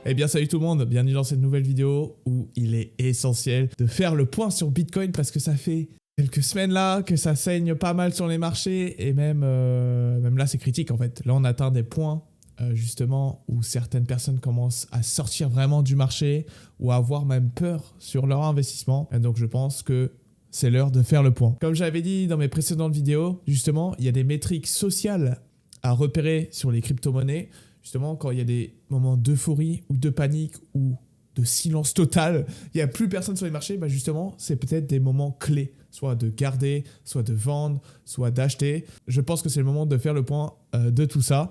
Eh bien salut tout le monde, bienvenue dans cette nouvelle vidéo où il est essentiel de faire le point sur Bitcoin parce que ça fait quelques semaines là que ça saigne pas mal sur les marchés et même là c'est critique en fait. Là on atteint des points justement où certaines personnes commencent à sortir vraiment du marché ou à avoir même peur sur leur investissement. Et donc je pense que c'est l'heure de faire le point. Comme j'avais dit dans mes précédentes vidéos, justement, il y a des métriques sociales à repérer sur les crypto-monnaies. Justement, quand il y a des moments d'euphorie ou de panique ou de silence total, il n'y a plus personne sur les marchés, bah justement, c'est peut-être des moments clés, soit de garder, soit de vendre, soit d'acheter. Je pense que c'est le moment de faire le point de tout ça.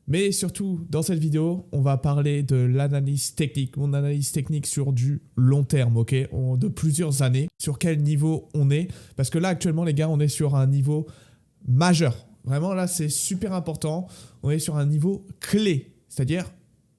Mais surtout, dans cette vidéo, on va parler de l'analyse technique, mon analyse technique sur du long terme, ok, de plusieurs années, sur quel niveau on est. Parce que là, actuellement, les gars, on est sur un niveau majeur. Vraiment, là, c'est super important. On est sur un niveau clé. C'est-à-dire,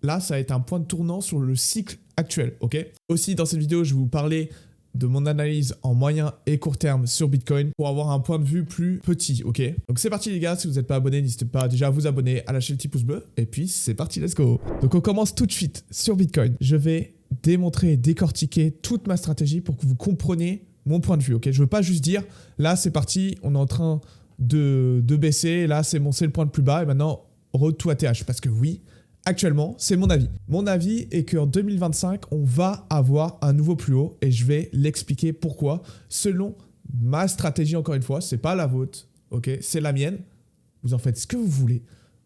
là, ça va être un point de tournant sur le cycle actuel, ok? Aussi, dans cette vidéo, je vais vous parler de mon analyse en moyen et court terme sur Bitcoin pour avoir un point de vue plus petit, ok? Donc c'est parti les gars, si vous n'êtes pas abonné, n'hésitez pas déjà à vous abonner, à lâcher le petit pouce bleu, et puis c'est parti, let's go! Donc on commence tout de suite sur Bitcoin. Je vais démontrer et décortiquer toute ma stratégie pour que vous compreniez mon point de vue, ok? Je veux pas juste dire, là c'est parti, on est en train de baisser, là c'est le point le plus bas, et maintenant road to ATH, parce que oui, actuellement, c'est mon avis. Mon avis est qu'en 2025, on va avoir un nouveau plus haut et je vais l'expliquer pourquoi. Selon ma stratégie, encore une fois, c'est pas la vôtre, ok? C'est la mienne. Vous en faites ce que vous voulez.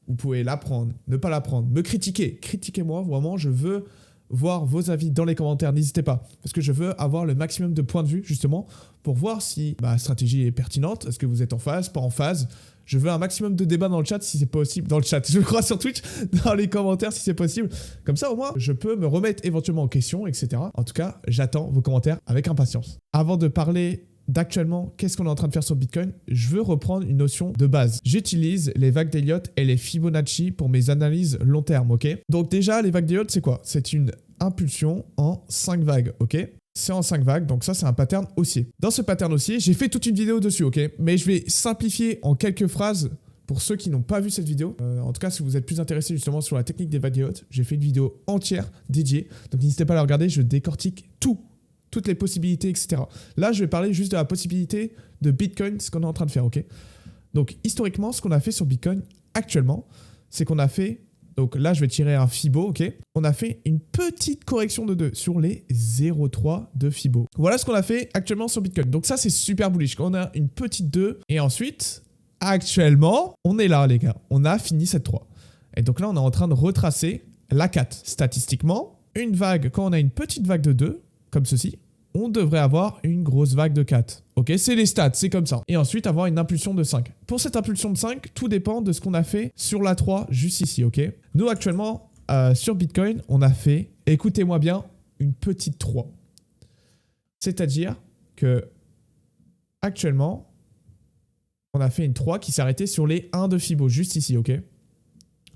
Vous pouvez la prendre, ne pas la prendre, me critiquer. Critiquez-moi, vraiment, je veux voir vos avis dans les commentaires, n'hésitez pas. Parce que je veux avoir le maximum de points de vue, justement, pour voir si ma stratégie est pertinente. Est-ce que vous êtes en phase, pas en phase? Je veux un maximum de débats dans le chat si c'est possible. Dans le chat, je crois sur Twitch, dans les commentaires si c'est possible. Comme ça, au moins, je peux me remettre éventuellement en question, etc. En tout cas, j'attends vos commentaires avec impatience. Avant de parler d'actuellement, qu'est-ce qu'on est en train de faire sur Bitcoin, je veux reprendre une notion de base. J'utilise les vagues d'Elliott et les Fibonacci pour mes analyses long terme, ok? Donc déjà, les vagues d'Elliott, c'est quoi? C'est une impulsion en 5 vagues, ok? C'est en 5 vagues, donc ça c'est un pattern haussier. Dans ce pattern haussier, j'ai fait toute une vidéo dessus, ok? Mais je vais simplifier en quelques phrases pour ceux qui n'ont pas vu cette vidéo. En tout cas, si vous êtes plus intéressé justement sur la technique des vagues d'Elliott, j'ai fait une vidéo entière dédiée. Donc n'hésitez pas à la regarder, je décortique toutes les possibilités, etc. Là, je vais parler juste de la possibilité de Bitcoin, ce qu'on est en train de faire, ok? Donc historiquement, ce qu'on a fait sur Bitcoin actuellement, c'est qu'on a fait... Donc là, je vais tirer un Fibo, ok? On a fait une petite correction de 2 sur les 0,3 de Fibo. Voilà ce qu'on a fait actuellement sur Bitcoin. Donc ça, c'est super bullish. Quand on a une petite 2, et ensuite, actuellement, on est là, les gars. On a fini cette 3. Et donc là, on est en train de retracer la 4. Statistiquement, une vague, quand on a une petite vague de 2, comme ceci, on devrait avoir une grosse vague de 4. Ok, c'est les stats, c'est comme ça. Et ensuite, avoir une impulsion de 5. Pour cette impulsion de 5, tout dépend de ce qu'on a fait sur la 3, juste ici, ok? Nous, actuellement, sur Bitcoin, on a fait, écoutez-moi bien, une petite 3. C'est-à-dire que, actuellement, on a fait une 3 qui s'est arrêtée sur les 1 de Fibo, juste ici, ok?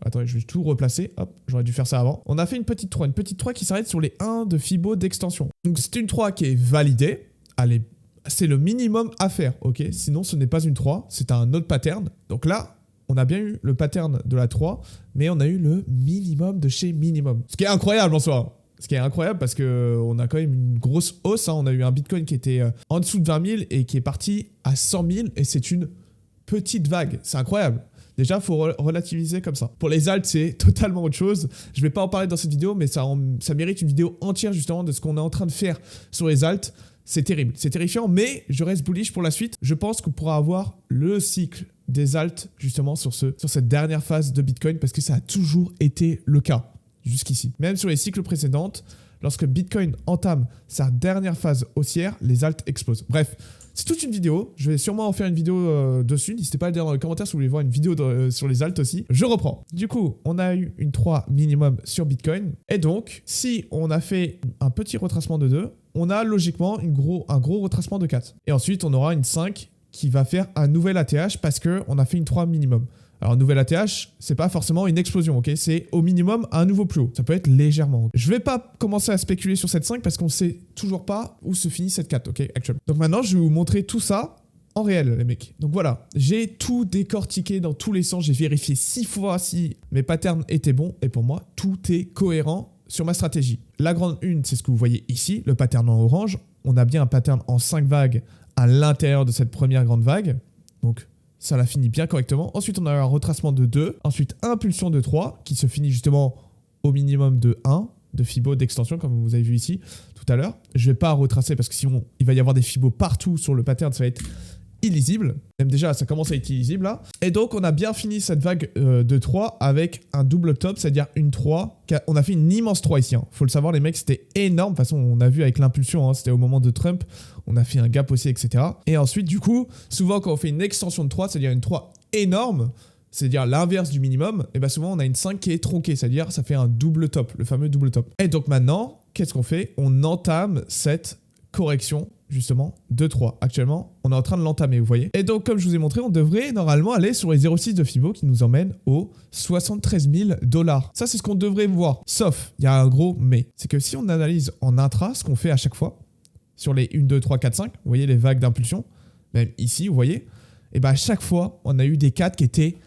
Attendez, je vais tout replacer. Hop, j'aurais dû faire ça avant. On a fait une petite 3 qui s'arrête sur les 1 de Fibo d'extension. Donc c'est une 3 qui est validée. Allez, c'est le minimum à faire, ok? Sinon, ce n'est pas une 3, c'est un autre pattern. Donc là, on a bien eu le pattern de la 3, mais on a eu le minimum de chez minimum. Ce qui est incroyable en soi. Ce qui est incroyable parce qu'on a quand même une grosse hausse. Hein. On a eu un Bitcoin qui était en dessous de 20 000 et qui est parti à 100 000 et c'est une petite vague. C'est incroyable. Déjà, il faut relativiser comme ça. Pour les alts, c'est totalement autre chose. Je ne vais pas en parler dans cette vidéo, mais ça mérite une vidéo entière justement de ce qu'on est en train de faire sur les alts. C'est terrible, c'est terrifiant, mais je reste bullish pour la suite. Je pense qu'on pourra avoir le cycle des alts justement sur cette dernière phase de Bitcoin parce que ça a toujours été le cas jusqu'ici. Même sur les cycles précédents, lorsque Bitcoin entame sa dernière phase haussière, les alts explosent. Bref, c'est toute une vidéo. Je vais sûrement en faire une vidéo dessus. N'hésitez pas à le dire dans les commentaires si vous voulez voir une vidéo sur les alts aussi. Je reprends. Du coup, on a eu une 3 minimum sur Bitcoin. Et donc, si on a fait un petit retracement de 2, on a logiquement un gros retracement de 4. Et ensuite, on aura une 5 qui va faire un nouvel ATH parce qu'on a fait une 3 minimum. Alors, nouvel ATH, c'est pas forcément une explosion, ok? C'est au minimum un nouveau plus haut. Ça peut être légèrement. Je vais pas commencer à spéculer sur cette 5 parce qu'on sait toujours pas où se finit cette 4, ok? Actuellement. Donc maintenant, je vais vous montrer tout ça en réel, les mecs. Donc voilà, j'ai tout décortiqué dans tous les sens. J'ai vérifié 6 fois si mes patterns étaient bons. Et pour moi, tout est cohérent sur ma stratégie. La grande une, c'est ce que vous voyez ici, le pattern en orange. On a bien un pattern en 5 vagues à l'intérieur de cette première grande vague. Donc, ça la finit bien correctement. Ensuite, on a un retracement de 2. Ensuite, impulsion de 3 qui se finit justement au minimum de 1 de Fibo d'extension, comme vous avez vu ici tout à l'heure. Je ne vais pas retracer parce que sinon, il va y avoir des Fibo partout sur le pattern. Ça va être illisible. Même déjà, ça commence à être illisible là. Et donc, on a bien fini cette vague de 3 avec un double top, c'est-à-dire une 3. On a fait une immense 3 ici. Faut le savoir, les mecs, c'était énorme. De toute façon, on a vu avec l'impulsion, c'était au moment de Trump. On a fait un gap aussi, etc. Et ensuite, du coup, souvent, quand on fait une extension de 3, c'est-à-dire une 3 énorme, c'est-à-dire l'inverse du minimum, et bien souvent, on a une 5 qui est tronquée, c'est-à-dire ça fait un double top, le fameux double top. Et donc maintenant, qu'est-ce qu'on fait? On entame cette correction justement de 3. Actuellement, on est en train de l'entamer, vous voyez. Et donc, comme je vous ai montré, on devrait normalement aller sur les 0,6 de Fibo qui nous emmène aux 73 000 $. Ça, c'est ce qu'on devrait voir. Sauf, il y a un gros mais. C'est que si on analyse en intra, ce qu'on fait à chaque fois, sur les 1, 2, 3, 4, 5, vous voyez les vagues d'impulsion, même ici, vous voyez, et bien à chaque fois, on a eu des 4 qui étaient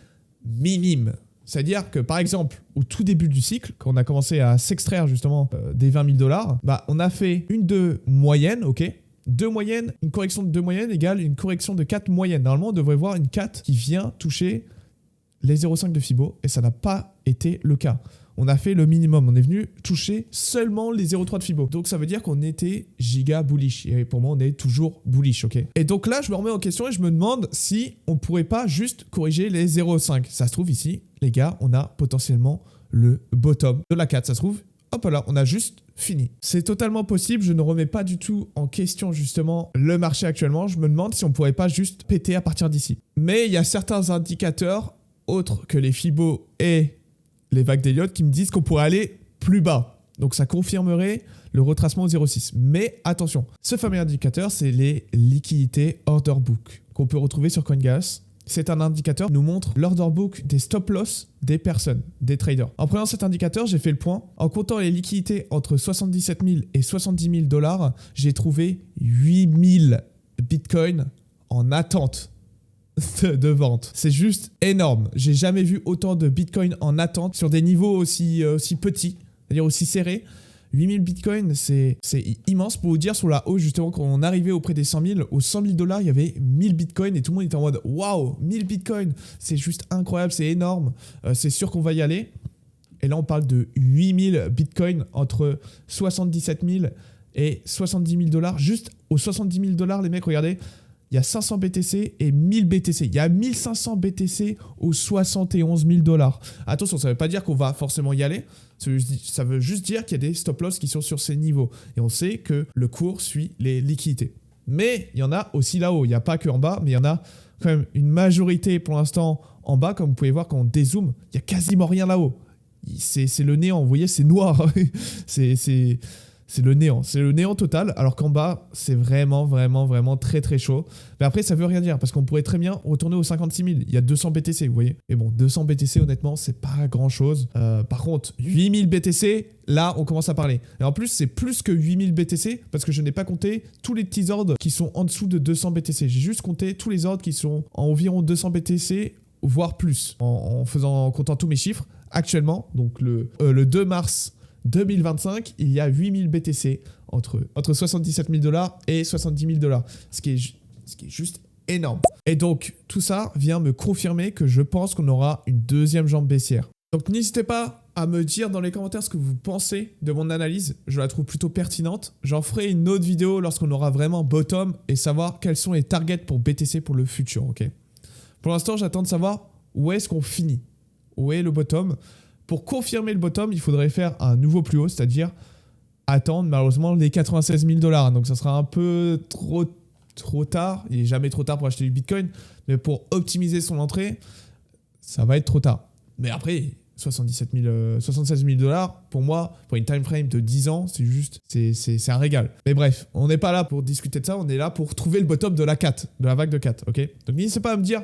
minimes. C'est-à-dire que, par exemple, au tout début du cycle, quand on a commencé à s'extraire justement des 20 000 $, bah, on a fait une 2 moyenne, ok? 2 moyennes, une correction de 2 moyennes égale une correction de 4 moyennes. Normalement, on devrait voir une 4 qui vient toucher les 0,5 de Fibo, et ça n'a pas été le cas. On a fait le minimum, on est venu toucher seulement les 0,3 de Fibo. Donc ça veut dire qu'on était giga bullish. Et pour moi, on est toujours bullish, ok? Et donc là, je me remets en question et je me demande si on pourrait pas juste corriger les 0,5. Ça se trouve ici, les gars, on a potentiellement le bottom de la 4. Ça se trouve, hop là, on a juste fini. C'est totalement possible, je ne remets pas du tout en question justement le marché actuellement. Je me demande si on pourrait pas juste péter à partir d'ici. Mais il y a certains indicateurs autres que les Fibo et les vagues d'Elliott qui me disent qu'on pourrait aller plus bas. Donc ça confirmerait le retracement au 0,6. Mais attention, ce fameux indicateur, c'est les liquidités order book qu'on peut retrouver sur CoinGas. C'est un indicateur qui nous montre l'order book des stop loss des personnes, des traders. En prenant cet indicateur, j'ai fait le point. En comptant les liquidités entre 77 000 et 70 000 $, j'ai trouvé 8 000 bitcoins en attente de vente. C'est juste énorme. J'ai jamais vu autant de bitcoin en attente sur des niveaux aussi petits, c'est-à-dire aussi serrés. 8000 bitcoins, c'est immense. Pour vous dire, sur la hausse, justement, quand on arrivait auprès des 100 000, aux 100 000 $, il y avait 1000 bitcoins et tout le monde était en mode waouh, 1000 bitcoins, c'est juste incroyable, c'est énorme. C'est sûr qu'on va y aller. Et là, on parle de 8000 bitcoins entre 77 000 et 70 000 $. Juste aux 70 000 $, les mecs, regardez. Il y a 500 BTC et 1000 BTC. Il y a 1500 BTC aux 71 000 $. Attention, ça ne veut pas dire qu'on va forcément y aller. Ça veut juste dire qu'il y a des stop-loss qui sont sur ces niveaux. Et on sait que le cours suit les liquidités. Mais il y en a aussi là-haut. Il n'y a pas que en bas, mais il y en a quand même une majorité pour l'instant en bas. Comme vous pouvez voir quand on dézoome, il n'y a quasiment rien là-haut. C'est le néant. Vous voyez, c'est noir. C'est le néant total, alors qu'en bas, c'est vraiment très très chaud. Mais après, ça veut rien dire, parce qu'on pourrait très bien retourner aux 56 000. Il y a 200 BTC, vous voyez. Et bon, 200 BTC, honnêtement, c'est pas grand chose. Par contre, 8000 BTC, là, on commence à parler. Et en plus, c'est plus que 8000 BTC, parce que je n'ai pas compté tous les petits ordres qui sont en dessous de 200 BTC. J'ai juste compté tous les ordres qui sont en environ 200 BTC, voire plus, en comptant tous mes chiffres. Actuellement, donc le 2 mars 2025, il y a 8000 BTC entre 77 000 $ et 70 000 $, ce qui est juste énorme. Et donc, tout ça vient me confirmer que je pense qu'on aura une deuxième jambe baissière. Donc, n'hésitez pas à me dire dans les commentaires ce que vous pensez de mon analyse. Je la trouve plutôt pertinente. J'en ferai une autre vidéo lorsqu'on aura vraiment bottom et savoir quels sont les targets pour BTC pour le futur, ok? Pour l'instant, j'attends de savoir où est-ce qu'on finit. Où est le bottom? Pour confirmer le bottom, il faudrait faire un nouveau plus haut, c'est-à-dire attendre malheureusement les 96 000 $. Donc ça sera un peu trop tard. Il n'est jamais trop tard pour acheter du Bitcoin. Mais pour optimiser son entrée, ça va être trop tard. Mais après, 76 000 $, pour moi, pour une time frame de 10 ans, c'est juste, c'est un régal. Mais bref, on n'est pas là pour discuter de ça. On est là pour trouver le bottom de la 4, de la vague de 4. Ok. Donc n'hésitez pas à me dire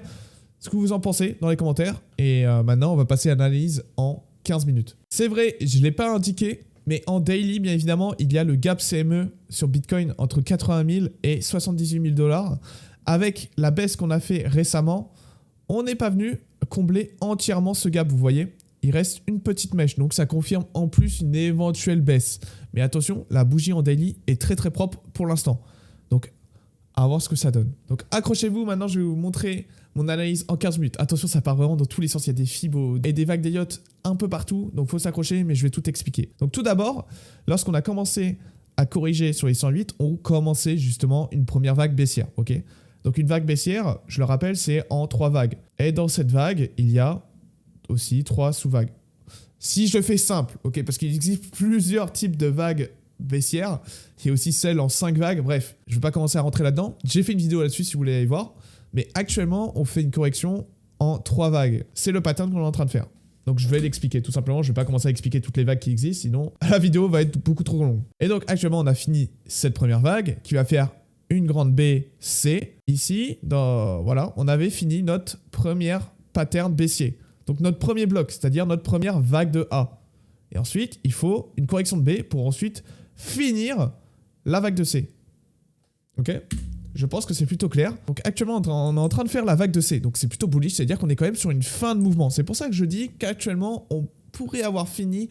ce que vous en pensez dans les commentaires. Et maintenant, on va passer à l'analyse en 15 minutes. C'est vrai, je ne l'ai pas indiqué, mais en daily, bien évidemment, il y a le gap CME sur Bitcoin entre 80 000 et 78 000 $. Avec la baisse qu'on a fait récemment, on n'est pas venu combler entièrement ce gap, vous voyez. il reste une petite mèche. Donc ça confirme en plus une éventuelle baisse. Mais attention, la bougie en daily est très très propre pour l'instant. Donc à voir ce que ça donne. Donc accrochez-vous, maintenant je vais vous montrer mon analyse en 15 minutes. Attention, ça part vraiment dans tous les sens. Il y a des fibos et des vagues d'Elliott un peu partout. Donc faut s'accrocher, mais je vais tout expliquer. Donc tout d'abord, lorsqu'on a commencé à corriger sur les 108, on commençait justement une première vague baissière. Ok. Donc une vague baissière, je le rappelle, c'est en 3 vagues. Et dans cette vague, il y a aussi 3 sous-vagues. Si je fais simple, ok, parce qu'il existe plusieurs types de vagues baissières, il y a aussi celle en 5 vagues, bref, je ne vais pas commencer à rentrer là-dedans. J'ai fait une vidéo là-dessus si vous voulez aller voir, mais actuellement, on fait une correction en 3 vagues. C'est le pattern qu'on est en train de faire. Donc je vais l'expliquer tout simplement, je vais pas commencer à expliquer toutes les vagues qui existent, sinon la vidéo va être beaucoup trop longue. Et donc actuellement, on a fini cette première vague qui va faire une grande B, C. Ici, voilà, on avait fini notre première pattern baissier. Donc notre premier bloc, c'est-à-dire notre première vague de A. Et ensuite, il faut une correction de B pour ensuite finir la vague de C. Ok? Je pense que c'est plutôt clair. Donc actuellement, on est en train de faire la vague de C. Donc c'est plutôt bullish, c'est-à-dire qu'on est quand même sur une fin de mouvement. C'est pour ça que je dis qu'actuellement, on pourrait avoir fini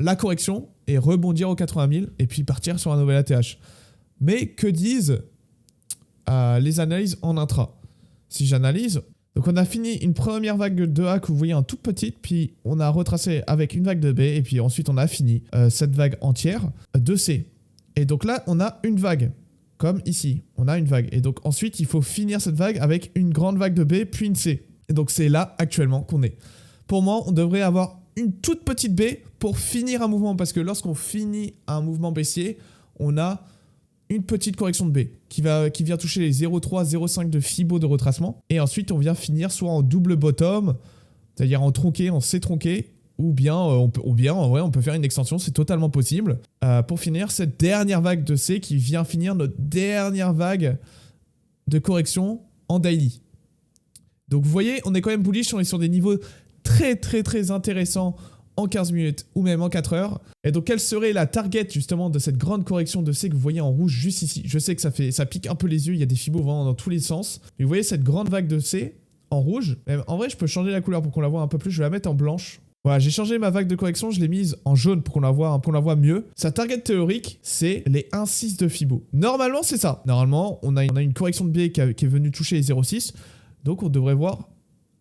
la correction et rebondir aux 80 000 et puis partir sur un nouvel ATH. Mais que disent les analyses en intra? Si j'analyse, donc on a fini une première vague de A que vous voyez en toute petite, puis on a retracé avec une vague de B, et puis ensuite on a fini cette vague entière de C. Et donc là, on a une vague, comme ici, on a une vague. Et donc ensuite, il faut finir cette vague avec une grande vague de B, puis une C. Et donc c'est là actuellement qu'on est. Pour moi, on devrait avoir une toute petite B pour finir un mouvement, parce que lorsqu'on finit un mouvement baissier, on a une petite correction de B qui vient toucher les 0,3, 0,5 de Fibo de retracement. Et ensuite, on vient finir soit en double bottom, c'est-à-dire en tronqué, en C tronqué, ou bien on peut faire une extension, c'est totalement possible, pour finir cette dernière vague de C qui vient finir notre dernière vague de correction en daily. Donc vous voyez, on est quand même bullish, on est sur des niveaux très très très intéressants en 15 minutes ou même en 4 heures. Et donc quelle serait la target justement de cette grande correction de C que vous voyez en rouge juste ici? Je sais que ça pique un peu les yeux, il y a des fibos vraiment dans tous les sens. Mais vous voyez cette grande vague de C en rouge. Même, en vrai, je peux changer la couleur pour qu'on la voit un peu plus, je vais la mettre en blanche. Voilà, j'ai changé ma vague de correction, je l'ai mise en jaune pour qu'on la voit mieux. Sa target théorique, c'est les 1,6 de Fibo. Normalement, c'est ça. Normalement, on a une correction de B qui est venue toucher les 0,6. Donc on devrait voir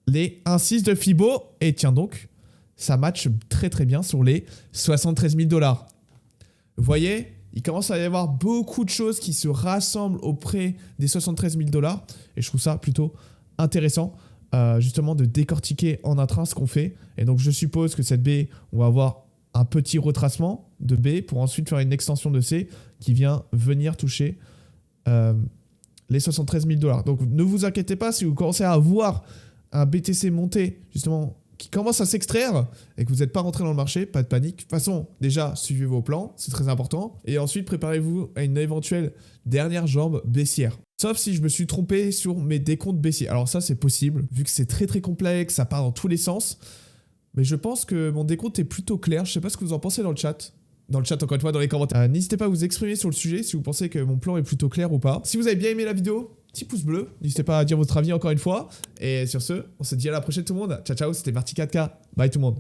les 1,6 de Fibo. Et tiens donc, ça match très très bien sur les 73 000 $. Vous voyez, il commence à y avoir beaucoup de choses qui se rassemblent auprès des 73 000 $. Et je trouve ça plutôt intéressant, justement, de décortiquer en intra ce qu'on fait. Et donc, je suppose que cette B, on va avoir un petit retracement de B pour ensuite faire une extension de C qui vient venir toucher les 73 000 $. Donc, ne vous inquiétez pas si vous commencez à voir un BTC monter, justement, qui commence à s'extraire et que vous n'êtes pas rentré dans le marché, pas de panique. De toute façon, déjà, suivez vos plans, c'est très important. Et ensuite, préparez-vous à une éventuelle dernière jambe baissière. Sauf si je me suis trompé sur mes décomptes baissiers. Alors ça, c'est possible, vu que c'est très très complexe, ça part dans tous les sens. Mais je pense que mon décompte est plutôt clair. Je sais pas ce que vous en pensez dans le chat. Dans le chat, encore une fois, dans les commentaires. N'hésitez pas à vous exprimer sur le sujet si vous pensez que mon plan est plutôt clair ou pas. Si vous avez bien aimé la vidéo, petit pouce bleu. N'hésitez pas à dire votre avis encore une fois. Et sur ce, on se dit à la prochaine tout le monde. Ciao ciao, c'était Marty 4K. Bye tout le monde.